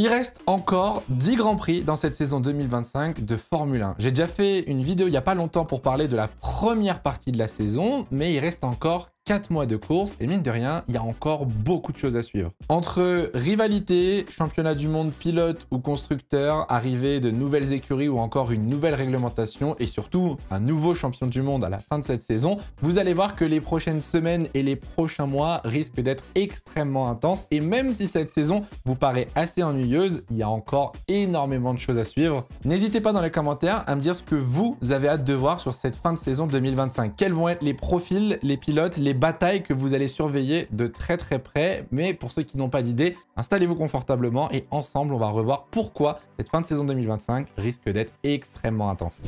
Il reste encore 10 Grands Prix dans cette saison 2025 de Formule 1. J'ai déjà fait une vidéo il n'y a pas longtemps pour parler de la première partie de la saison, mais il reste encore 4 mois de course et mine de rien, il y a encore beaucoup de choses à suivre. Entre rivalité, championnat du monde pilote ou constructeur, arrivée de nouvelles écuries ou encore une nouvelle réglementation et surtout un nouveau champion du monde à la fin de cette saison, vous allez voir que les prochaines semaines et les prochains mois risquent d'être extrêmement intenses et même si cette saison vous paraît assez ennuyeuse, il y a encore énormément de choses à suivre. N'hésitez pas dans les commentaires à me dire ce que vous avez hâte de voir sur cette fin de saison 2025. Quels vont être les profils, les pilotes, les batailles que vous allez surveiller de très près. Mais pour ceux qui n'ont pas d'idée, installez-vous confortablement et ensemble, on va revoir pourquoi cette fin de saison 2025 risque d'être extrêmement intense.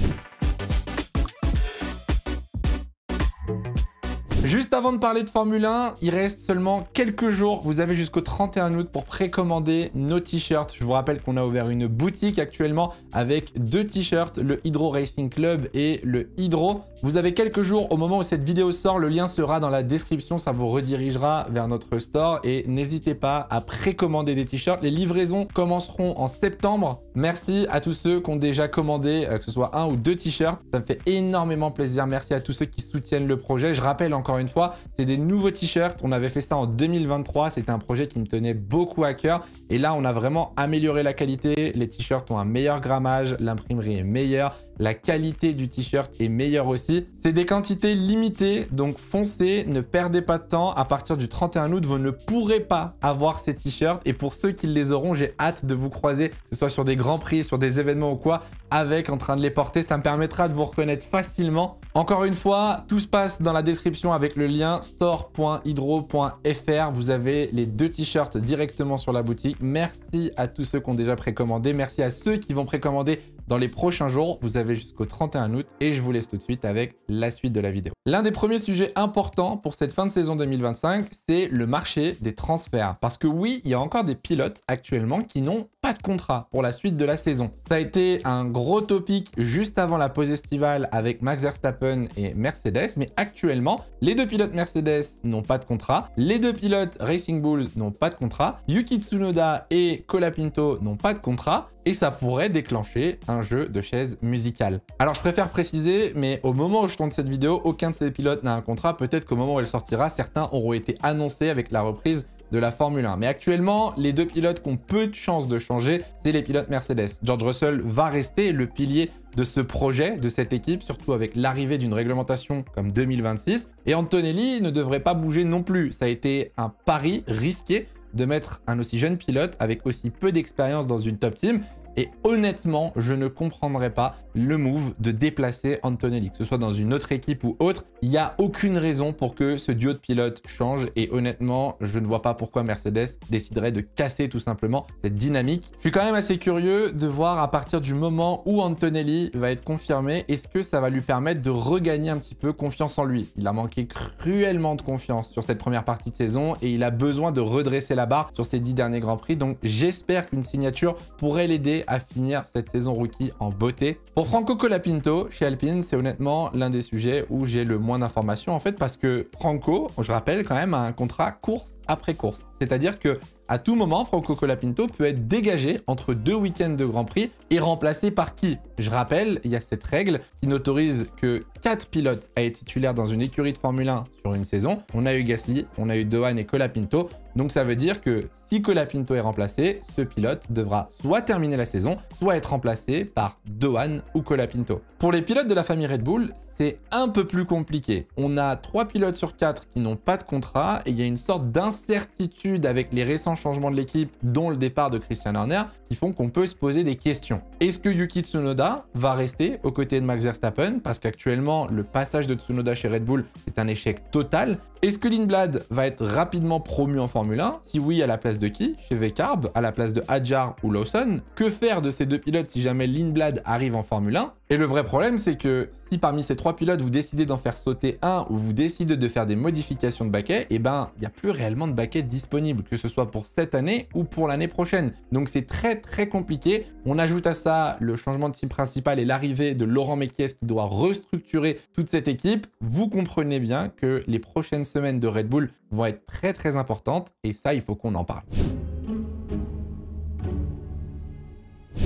Juste avant de parler de Formule 1, il reste seulement quelques jours. Vous avez jusqu'au 31 août pour précommander nos t-shirts. Je vous rappelle qu'on a ouvert une boutique actuellement avec 2 t-shirts, le Hydro Racing Club et le Hydro. Vous avez quelques jours au moment où cette vidéo sort. Le lien sera dans la description. Ça vous redirigera vers notre store. Et n'hésitez pas à précommander des t-shirts. Les livraisons commenceront en septembre. Merci à tous ceux qui ont déjà commandé, que ce soit 1 ou 2 t-shirts. Ça me fait énormément plaisir. Merci à tous ceux qui soutiennent le projet. Je rappelle encore une fois, c'est des nouveaux t-shirts. On avait fait ça en 2023. C'était un projet qui me tenait beaucoup à cœur. Et là, on a vraiment amélioré la qualité. Les t-shirts ont un meilleur grammage. L'imprimerie est meilleure. La qualité du t-shirt est meilleure aussi. C'est des quantités limitées, donc foncez, ne perdez pas de temps. À partir du 31 août, vous ne pourrez pas avoir ces t-shirts. Et pour ceux qui les auront, j'ai hâte de vous croiser, que ce soit sur des grands prix, sur des événements ou quoi, en train de les porter. Ça me permettra de vous reconnaître facilement. Encore une fois, tout se passe dans la description avec le lien store.hydro.fr. Vous avez les 2 t-shirts directement sur la boutique. Merci à tous ceux qui ont déjà précommandé. Merci à ceux qui vont précommander dans les prochains jours. Vous avez jusqu'au 31 août et je vous laisse tout de suite avec la suite de la vidéo. L'un des premiers sujets importants pour cette fin de saison 2025, c'est le marché des transferts. Parce que oui, il y a encore des pilotes actuellement qui n'ont pas de contrat pour la suite de la saison. Ça a été un gros topic juste avant la pause estivale avec Max Verstappen et Mercedes, mais actuellement, les 2 pilotes Mercedes n'ont pas de contrat, les 2 pilotes Racing Bulls n'ont pas de contrat, Yuki Tsunoda et Colapinto n'ont pas de contrat, et ça pourrait déclencher un jeu de chaises musicales. Alors je préfère préciser, mais au moment où je tourne cette vidéo, aucun de ces pilotes n'a un contrat. Peut-être qu'au moment où elle sortira, certains auront été annoncés avec la reprise de la Formule 1. Mais actuellement, les 2 pilotes qui ont peu de chances de changer, c'est les pilotes Mercedes. George Russell va rester le pilier de ce projet, de cette équipe, surtout avec l'arrivée d'une réglementation comme 2026. Et Antonelli ne devrait pas bouger non plus. Ça a été un pari risqué de mettre un aussi jeune pilote avec aussi peu d'expérience dans une top team. Et honnêtement, je ne comprendrais pas le move de déplacer Antonelli, que ce soit dans une autre équipe ou autre. Il n'y a aucune raison pour que ce duo de pilotes change. Et honnêtement, je ne vois pas pourquoi Mercedes déciderait de casser tout simplement cette dynamique. Je suis quand même assez curieux de voir à partir du moment où Antonelli va être confirmé, est-ce que ça va lui permettre de regagner un petit peu confiance en lui. Il a manqué cruellement de confiance sur cette première partie de saison et il a besoin de redresser la barre sur ces 10 derniers Grands Prix. Donc j'espère qu'une signature pourrait l'aider à finir cette saison rookie en beauté. Pour Franco Colapinto, chez Alpine, c'est honnêtement l'un des sujets où j'ai le moins d'informations en fait parce que Franco, je rappelle quand même, a un contrat course après course. C'est-à-dire que à tout moment, Franco Colapinto peut être dégagé entre 2 week-ends de Grand Prix et remplacé par qui? Je rappelle, il y a cette règle qui n'autorise que 4 pilotes à être titulaires dans une écurie de Formule 1 sur une saison. On a eu Gasly, on a eu Dohan et Colapinto. Donc ça veut dire que si Colapinto est remplacé, ce pilote devra soit terminer la saison, soit être remplacé par Dohan ou Colapinto. Pour les pilotes de la famille Red Bull, c'est un peu plus compliqué. On a 3 pilotes sur 4 qui n'ont pas de contrat et il y a une sorte d'incertitude avec les récents changements de l'équipe, dont le départ de Christian Horner, qui font qu'on peut se poser des questions. Est-ce que Yuki Tsunoda va rester aux côtés de Max Verstappen? Parce qu'actuellement, le passage de Tsunoda chez Red Bull, c'est un échec total. Est-ce que Lindblad va être rapidement promu en Formule 1? Si oui, à la place de qui? Chez Wecarb, à la place de Hadjar ou Lawson? Que faire de ces 2 pilotes si jamais Lindblad arrive en Formule 1? Et le vrai problème, c'est que si parmi ces 3 pilotes, vous décidez d'en faire sauter un ou vous décidez de faire des modifications de baquet, eh ben, il n'y a plus réellement de baquet disponible, que ce soit pour cette année ou pour l'année prochaine. Donc c'est très compliqué. On ajoute à ça le changement de team principal et l'arrivée de Laurent Mekies qui doit restructurer toute cette équipe. Vous comprenez bien que les prochaines semaines de Red Bull vont être très importantes et ça, il faut qu'on en parle.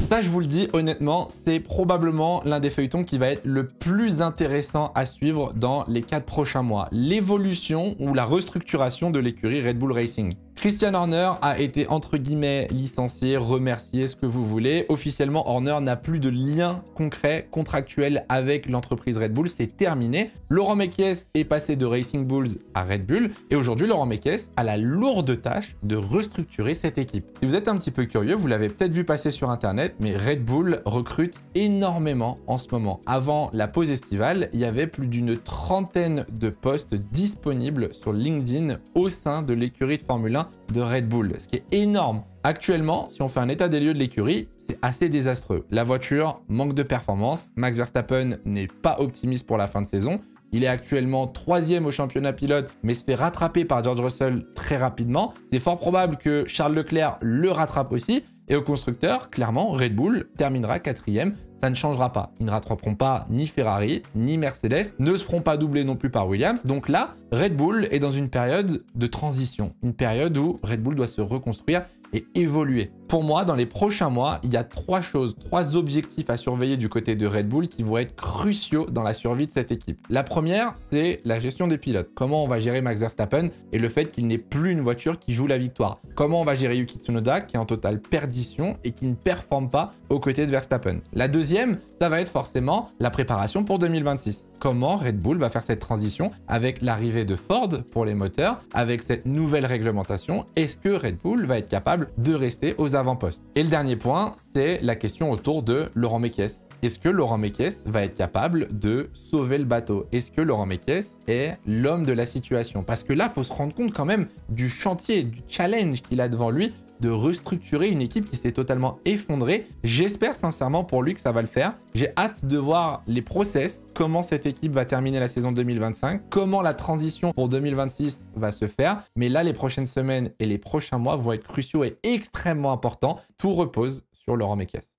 Ça, je vous le dis honnêtement, c'est probablement l'un des feuilletons qui va être le plus intéressant à suivre dans les 4 prochains mois. L'évolution ou la restructuration de l'écurie Red Bull Racing. Christian Horner a été entre guillemets licencié, remercié, ce que vous voulez. Officiellement, Horner n'a plus de lien concret, contractuel avec l'entreprise Red Bull. C'est terminé. Laurent Mekies est passé de Racing Bulls à Red Bull. Et aujourd'hui, Laurent Mekies a la lourde tâche de restructurer cette équipe. Si vous êtes un petit peu curieux, vous l'avez peut-être vu passer sur Internet, mais Red Bull recrute énormément en ce moment. Avant la pause estivale, il y avait plus d'une trentaine de postes disponibles sur LinkedIn au sein de l'écurie de Formule 1 de Red Bull, ce qui est énorme. Actuellement, si on fait un état des lieux de l'écurie, c'est assez désastreux. La voiture manque de performance, Max Verstappen n'est pas optimiste pour la fin de saison. Il est actuellement 3e au championnat pilote, mais se fait rattraper par George Russell très rapidement. C'est fort probable que Charles Leclerc le rattrape aussi. Et au constructeur, clairement, Red Bull terminera 4e. Ça ne changera pas. Ils ne rattraperont pas ni Ferrari, ni Mercedes, ne se feront pas doubler non plus par Williams. Donc là, Red Bull est dans une période de transition, une période où Red Bull doit se reconstruire et évoluer. Pour moi, dans les prochains mois, il y a 3 choses, 3 objectifs à surveiller du côté de Red Bull qui vont être cruciaux dans la survie de cette équipe. La première, c'est la gestion des pilotes. Comment on va gérer Max Verstappen et le fait qu'il n'ait plus une voiture qui joue la victoire. Comment on va gérer Yuki Tsunoda qui est en totale perdition et qui ne performe pas aux côtés de Verstappen. La deuxième, ça va être forcément la préparation pour 2026. Comment Red Bull va faire cette transition avec l'arrivée de Ford pour les moteurs, avec cette nouvelle réglementation. Est-ce que Red Bull va être capable de rester aux avant-postes? Et le dernier point, c'est la question autour de Laurent Mekies. Est-ce que Laurent Mekies va être capable de sauver le bateau? Est-ce que Laurent Mekies est l'homme de la situation? Parce que là, il faut se rendre compte quand même du chantier, du challenge qu'il a devant lui de restructurer une équipe qui s'est totalement effondrée. J'espère sincèrement pour lui que ça va le faire. J'ai hâte de voir les process, comment cette équipe va terminer la saison 2025, comment la transition pour 2026 va se faire. Mais là, les prochaines semaines et les prochains mois vont être cruciaux et extrêmement importants. Tout repose sur Laurent Mekies.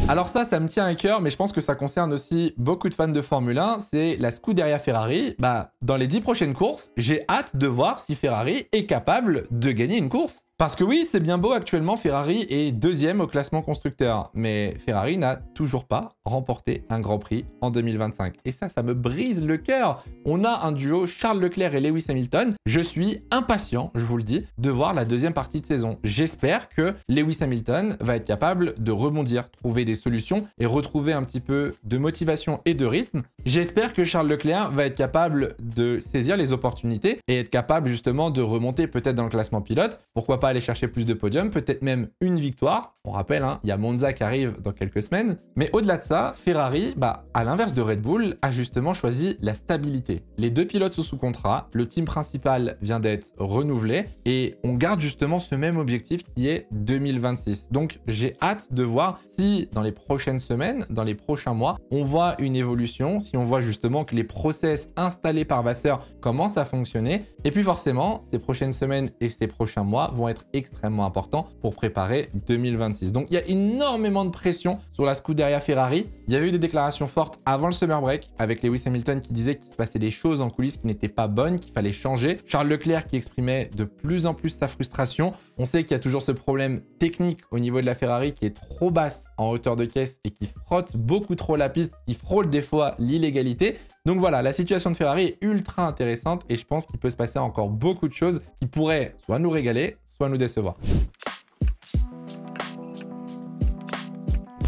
Alors ça me tient à cœur, mais je pense que ça concerne aussi beaucoup de fans de Formule 1, c'est la Scuderia Ferrari. Dans les 10 prochaines courses, j'ai hâte de voir si Ferrari est capable de gagner une course. Parce que oui, c'est bien beau, actuellement Ferrari est 2e au classement constructeur, mais Ferrari n'a toujours pas remporté un Grand Prix en 2025. Et ça me brise le cœur. On a un duo Charles Leclerc et Lewis Hamilton. Je suis impatient, je vous le dis, de voir la deuxième partie de saison. J'espère que Lewis Hamilton va être capable de rebondir, trouver des solutions et retrouver un petit peu de motivation et de rythme. J'espère que Charles Leclerc va être capable de saisir les opportunités et être capable justement de remonter peut-être dans le classement pilote. Pourquoi pas aller chercher plus de podiums, peut-être même une victoire. On rappelle, il y a Monza qui arrive dans quelques semaines. Mais au-delà de ça, Ferrari, à l'inverse de Red Bull, a justement choisi la stabilité. Les 2 pilotes sont sous contrat, le team principal vient d'être renouvelé et on garde justement ce même objectif qui est 2026. Donc j'ai hâte de voir si dans les prochaines semaines, dans les prochains mois, on voit une évolution, si on voit justement que les process installés par Vasseur commencent à fonctionner. Et puis forcément, ces prochaines semaines et ces prochains mois vont être extrêmement importants pour préparer 2026. Donc il y a énormément de pression sur la Scuderia Ferrari. Il y avait eu des déclarations fortes avant le summer break avec Lewis Hamilton qui disait qu'il se passait des choses en coulisses qui n'étaient pas bonnes, qu'il fallait changer. Charles Leclerc qui exprimait de plus en plus sa frustration. On sait qu'il y a toujours ce problème technique au niveau de la Ferrari qui est trop basse en hauteur de caisse et qui frotte beaucoup trop la piste, qui frôle des fois l'illégalité. Donc voilà, la situation de Ferrari est ultra intéressante et je pense qu'il peut se passer encore beaucoup de choses qui pourraient soit nous régaler, soit nous décevoir.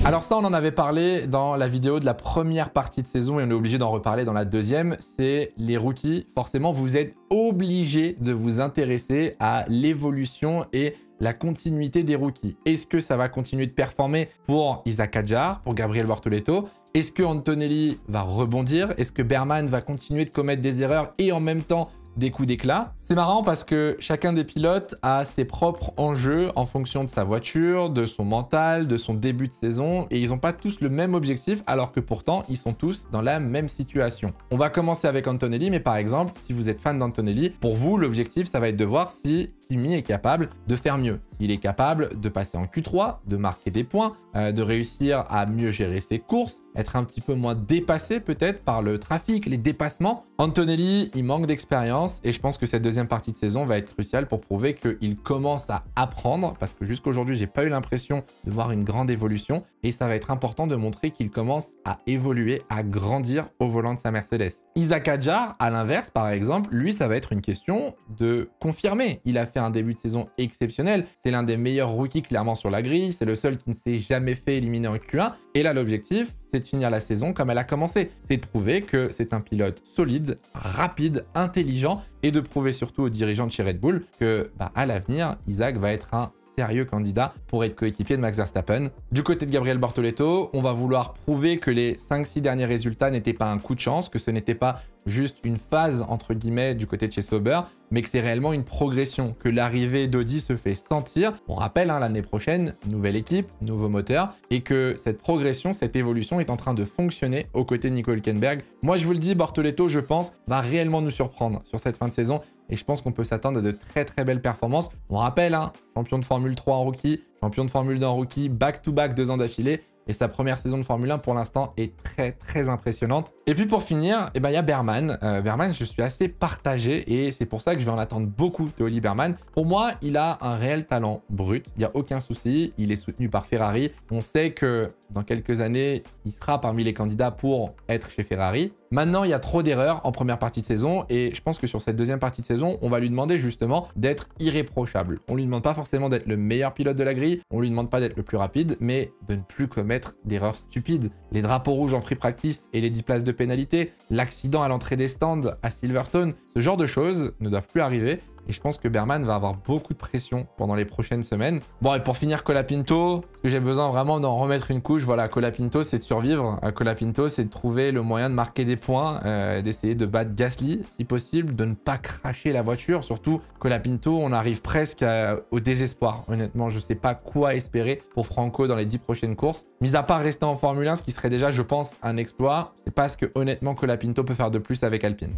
Alors ça, on en avait parlé dans la vidéo de la première partie de saison et on est obligé d'en reparler dans la deuxième, c'est les rookies. Forcément, vous êtes obligé de vous intéresser à l'évolution et la continuité des rookies. Est-ce que ça va continuer de performer pour Isaac Hadjar, pour Gabriel Bortoleto? Est-ce que Antonelli va rebondir? Est-ce que Berman va continuer de commettre des erreurs et en même temps des coups d'éclat? C'est marrant parce que chacun des pilotes a ses propres enjeux en fonction de sa voiture, de son mental, de son début de saison et ils n'ont pas tous le même objectif alors que pourtant ils sont tous dans la même situation. On va commencer avec Antonelli, mais par exemple, si vous êtes fan d'Antonelli, pour vous, l'objectif, ça va être de voir si Kimi est capable de faire mieux. S'il est capable de passer en Q3, de marquer des points, de réussir à mieux gérer ses courses, être un petit peu moins dépassé peut-être par le trafic, les dépassements. Antonelli, il manque d'expérience et je pense que cette deuxième partie de saison va être cruciale pour prouver qu'il commence à apprendre parce que jusqu'à aujourd'hui, j'ai pas eu l'impression de voir une grande évolution et ça va être important de montrer qu'il commence à évoluer, à grandir au volant de sa Mercedes. Isaac Hadjar, à l'inverse, par exemple, lui, ça va être une question de confirmer. Il a fait un début de saison exceptionnel. C'est l'un des meilleurs rookies clairement sur la grille. C'est le seul qui ne s'est jamais fait éliminer en Q1. Et là, l'objectif, c'est de finir la saison comme elle a commencé. C'est de prouver que c'est un pilote solide, rapide, intelligent et de prouver surtout aux dirigeants de chez Red Bull que à l'avenir, Isaac va être un sérieux candidat pour être coéquipier de Max Verstappen. Du côté de Gabriel Bortoleto, on va vouloir prouver que les 5-6 derniers résultats n'étaient pas un coup de chance, que ce n'était pas juste une phase entre guillemets du côté de chez Sauber, mais que c'est réellement une progression, que l'arrivée d'Audi se fait sentir. On rappelle, l'année prochaine, nouvelle équipe, nouveau moteur, et que cette progression, cette évolution est en train de fonctionner aux côtés de Nico Hülkenberg. Moi, je vous le dis, Bortoleto, je pense, va réellement nous surprendre sur cette fin de saison, et je pense qu'on peut s'attendre à de très très belles performances. On rappelle, champion de Formule 3 en rookie, champion de Formule 2 en rookie, back-to-back 2 ans d'affilée. Et sa première saison de Formule 1 pour l'instant est très très impressionnante. Et puis pour finir, il y a Berman. Berman, je suis assez partagé et c'est pour ça que je vais en attendre beaucoup de Oli Berman. Pour moi, il a un réel talent brut. Il n'y a aucun souci. Il est soutenu par Ferrari. On sait que dans quelques années, il sera parmi les candidats pour être chez Ferrari. Maintenant, il y a trop d'erreurs en première partie de saison et je pense que sur cette deuxième partie de saison, on va lui demander justement d'être irréprochable. On lui demande pas forcément d'être le meilleur pilote de la grille, on lui demande pas d'être le plus rapide, mais de ne plus commettre d'erreurs stupides. Les drapeaux rouges en free practice et les 10 places de pénalité, l'accident à l'entrée des stands à Silverstone, ce genre de choses ne doivent plus arriver. Et je pense que Berman va avoir beaucoup de pression pendant les prochaines semaines. Bon, et pour finir, Colapinto, parce que j'ai besoin vraiment d'en remettre une couche. Voilà, Colapinto, c'est de survivre. Colapinto, c'est de trouver le moyen de marquer des points, d'essayer de battre Gasly, si possible, de ne pas cracher la voiture. Surtout, Colapinto, on arrive presque au désespoir. Honnêtement, je ne sais pas quoi espérer pour Franco dans les 10 prochaines courses. Mis à part rester en Formule 1, ce qui serait déjà, je pense, un exploit. C'est pas ce que, honnêtement, Colapinto peut faire de plus avec Alpine.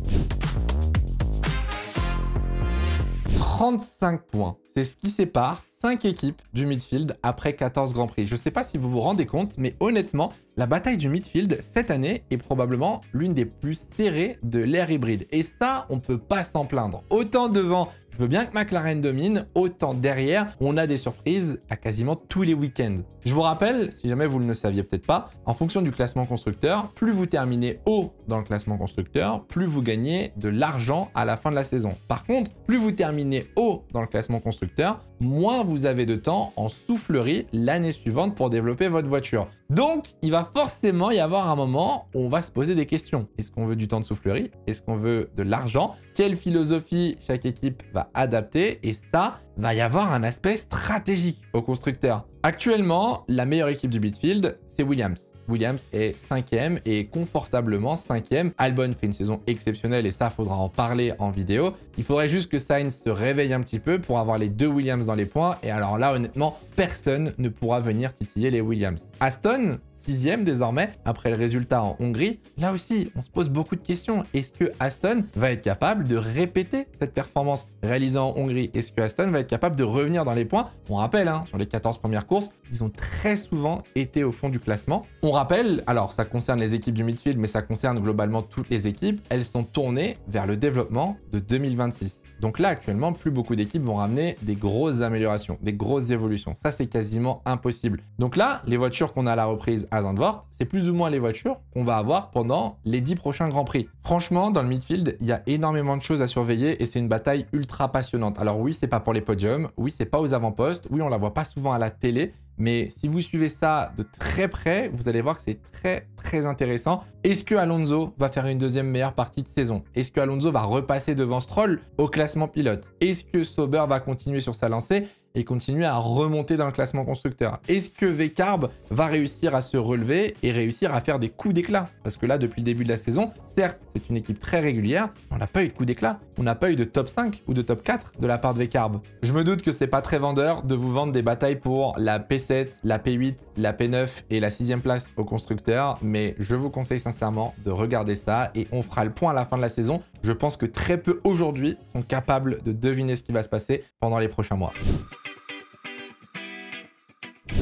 35 points. C'est ce qui sépare 5 équipes du midfield après 14 Grands Prix. Je ne sais pas si vous vous rendez compte, mais honnêtement, la bataille du midfield cette année est probablement l'une des plus serrées de l'ère hybride. Et ça, on ne peut pas s'en plaindre. Autant devant, je veux bien que McLaren domine, autant derrière, on a des surprises à quasiment tous les week-ends. Je vous rappelle, si jamais vous ne le saviez peut-être pas, en fonction du classement constructeur, plus vous terminez haut dans le classement constructeur, plus vous gagnez de l'argent à la fin de la saison. Par contre, plus vous terminez haut dans le classement constructeur, moins vous avez de temps en soufflerie l'année suivante pour développer votre voiture. Donc, il va forcément y avoir un moment où on va se poser des questions. Est-ce qu'on veut du temps de soufflerie? Est-ce qu'on veut de l'argent? Quelle philosophie chaque équipe va adapter? Et ça, va y avoir un aspect stratégique au constructeur. Actuellement, la meilleure équipe du midfield, c'est Williams. Williams est 5e et confortablement 5e. Albon fait une saison exceptionnelle et ça, faudra en parler en vidéo. Il faudrait juste que Sainz se réveille un petit peu pour avoir les deux Williams dans les points. Et alors là, honnêtement, personne ne pourra venir titiller les Williams. Aston, 6e désormais, après le résultat en Hongrie. Là aussi, on se pose beaucoup de questions. Est-ce que Aston va être capable de répéter cette performance réalisée en Hongrie? Est-ce que Aston va être capable de revenir dans les points? On rappelle, sur les 14 premières courses, ils ont très souvent été au fond du classement. On rappelle, alors ça concerne les équipes du midfield, mais ça concerne globalement toutes les équipes, elles sont tournées vers le développement de 2026. Donc là, actuellement, plus beaucoup d'équipes vont ramener des grosses améliorations, des grosses évolutions. Ça, c'est quasiment impossible. Donc là, les voitures qu'on a à la reprise à Zandvoort, c'est plus ou moins les voitures qu'on va avoir pendant les 10 prochains Grands Prix. Franchement, dans le midfield, il y a énormément de choses à surveiller et c'est une bataille ultra passionnante. Alors oui, c'est pas pour les podiums, oui, c'est pas aux avant-postes, oui, on la voit pas souvent à la télé, mais si vous suivez ça de très près, vous allez voir que c'est très intéressant. Est-ce que Alonso va faire une deuxième meilleure partie de saison? Est-ce que Alonso va repasser devant Stroll au classement pilote? Est-ce que Sauber va continuer sur sa lancée et continuer à remonter dans le classement constructeur? Est-ce que Wecarb va réussir à se relever et réussir à faire des coups d'éclat? Parce que là, depuis le début de la saison, certes, c'est une équipe très régulière, mais on n'a pas eu de coup d'éclat. On n'a pas eu de top 5 ou de top 4 de la part de Wecarb. Je me doute que c'est pas très vendeur de vous vendre des batailles pour la P7, la P8, la P9 et la 6e place au constructeur, mais je vous conseille sincèrement de regarder ça et on fera le point à la fin de la saison Je pense que très peu aujourd'hui sont capables de deviner ce qui va se passer pendant les prochains mois.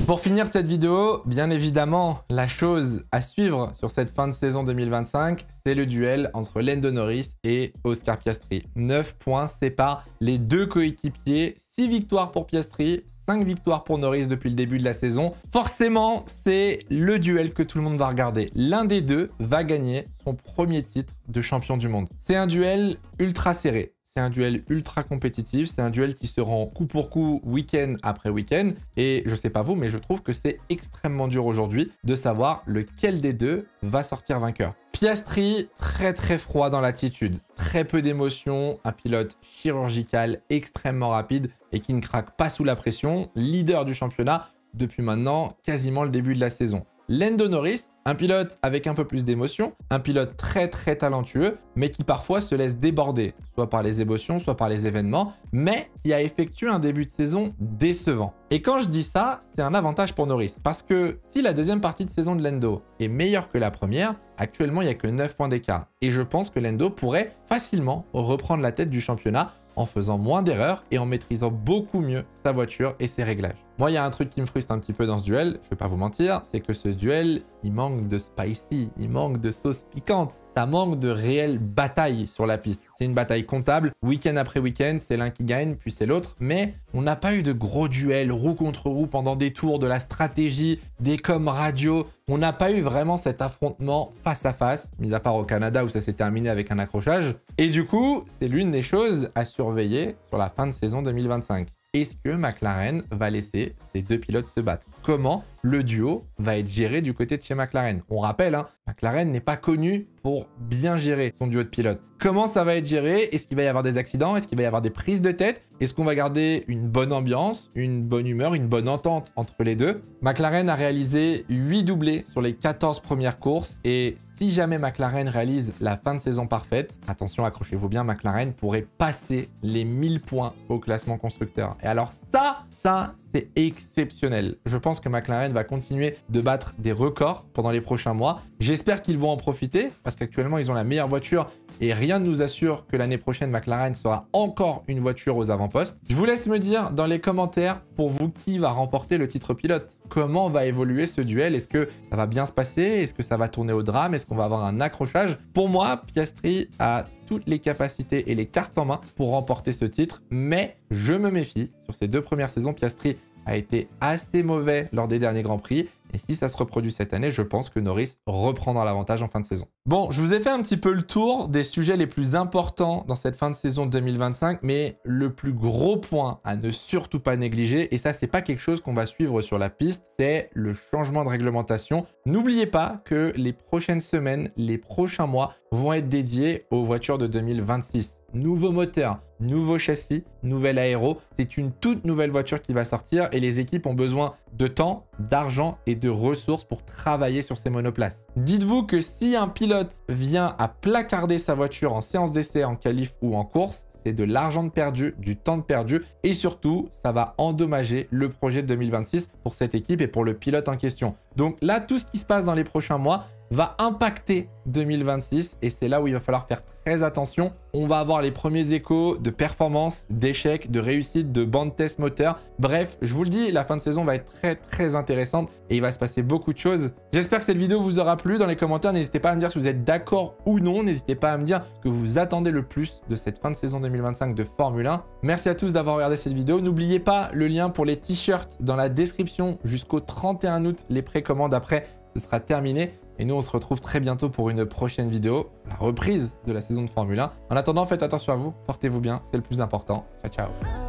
Pour finir cette vidéo, bien évidemment, la chose à suivre sur cette fin de saison 2025, c'est le duel entre Lando Norris et Oscar Piastri. 9 points séparent les deux coéquipiers, 6 victoires pour Piastri, 5 victoires pour Norris depuis le début de la saison. Forcément, c'est le duel que tout le monde va regarder. L'un des deux va gagner son premier titre de champion du monde. C'est un duel ultra serré. C'est un duel ultra compétitif, c'est un duel qui se rend coup pour coup, week-end après week-end. Et je sais pas vous, mais je trouve que c'est extrêmement dur aujourd'hui de savoir lequel des deux va sortir vainqueur. Piastri, très froid dans l'attitude, très peu d'émotions, un pilote chirurgical extrêmement rapide et qui ne craque pas sous la pression, leader du championnat depuis maintenant quasiment le début de la saison. Lando Norris, un pilote avec un peu plus d'émotion, un pilote très talentueux, mais qui parfois se laisse déborder, soit par les émotions, soit par les événements, mais qui a effectué un début de saison décevant. Et quand je dis ça, c'est un avantage pour Norris, parce que si la deuxième partie de saison de Lando est meilleure que la première, actuellement il n'y a que 9 points d'écart. Et je pense que Lando pourrait facilement reprendre la tête du championnat en faisant moins d'erreurs et en maîtrisant beaucoup mieux sa voiture et ses réglages. Moi, il y a un truc qui me frustre un petit peu dans ce duel, je vais pas vous mentir, c'est que ce duel, il manque de spicy, il manque de sauce piquante. Ça manque de réelle bataille sur la piste. C'est une bataille comptable, week-end après week-end, c'est l'un qui gagne, puis c'est l'autre. Mais on n'a pas eu de gros duels roue contre roue pendant des tours, de la stratégie, des coms radio. On n'a pas eu vraiment cet affrontement face à face, mis à part au Canada où ça s'est terminé avec un accrochage. Et du coup, c'est l'une des choses à surveiller sur la fin de saison 2025. Est-ce que McLaren va laisser ces deux pilotes se battre? Comment le duo va être géré du côté de chez McLaren? On rappelle, hein, McLaren n'est pas connu pour bien gérer son duo de pilotes. Comment ça va être géré? Est-ce qu'il va y avoir des accidents? Est-ce qu'il va y avoir des prises de tête? Est-ce qu'on va garder une bonne ambiance, une bonne humeur, une bonne entente entre les deux? McLaren a réalisé 8 doublés sur les 14 premières courses et si jamais McLaren réalise la fin de saison parfaite, attention, accrochez-vous bien, McLaren pourrait passer les 1000 points au classement constructeur. Et alors ça c'est exceptionnel. Je pense que McLaren va continuer de battre des records pendant les prochains mois. J'espère qu'ils vont en profiter parce qu'actuellement, ils ont la meilleure voiture et rien ne nous assure que l'année prochaine, McLaren sera encore une voiture aux avant-postes. Je vous laisse me dire dans les commentaires pour vous qui va remporter le titre pilote. Comment va évoluer ce duel? Est-ce que ça va bien se passer? Est-ce que ça va tourner au drame? Est-ce qu'on va avoir un accrochage? Pour moi, Piastri a toutes les capacités et les cartes en main pour remporter ce titre, mais je me méfie. Sur ces deux premières saisons, Piastri a été assez mauvais lors des derniers Grands Prix. Et si ça se reproduit cette année, je pense que Norris reprendra l'avantage en fin de saison. Bon, je vous ai fait un petit peu le tour des sujets les plus importants dans cette fin de saison 2025, mais le plus gros point à ne surtout pas négliger, et ça, c'est pas quelque chose qu'on va suivre sur la piste, c'est le changement de réglementation. N'oubliez pas que les prochaines semaines, les prochains mois vont être dédiés aux voitures de 2026. Nouveau moteur, nouveau châssis, nouvel aéro. C'est une toute nouvelle voiture qui va sortir et les équipes ont besoin de temps, d'argent et de ressources pour travailler sur ces monoplaces. Dites-vous que si un pilote vient à placarder sa voiture en séance d'essai, en qualif ou en course, c'est de l'argent de perdu, du temps de perdu et surtout, ça va endommager le projet de 2026 pour cette équipe et pour le pilote en question. Donc là, tout ce qui se passe dans les prochains mois va impacter 2026 et c'est là où il va falloir faire très attention. On va avoir les premiers échos de performance, d'échecs, de réussite, de banc de test moteur. Bref, je vous le dis, la fin de saison va être très intéressante et il va se passer beaucoup de choses. J'espère que cette vidéo vous aura plu. Dans les commentaires, n'hésitez pas à me dire si vous êtes d'accord ou non. N'hésitez pas à me dire ce que vous attendez le plus de cette fin de saison 2025 de Formule 1. Merci à tous d'avoir regardé cette vidéo. N'oubliez pas le lien pour les t-shirts dans la description jusqu'au 31 août. Les précommandes après, ce sera terminé. Et nous, on se retrouve très bientôt pour une prochaine vidéo, la reprise de la saison de Formule 1. En attendant, faites attention à vous, portez-vous bien, c'est le plus important. Ciao, ciao.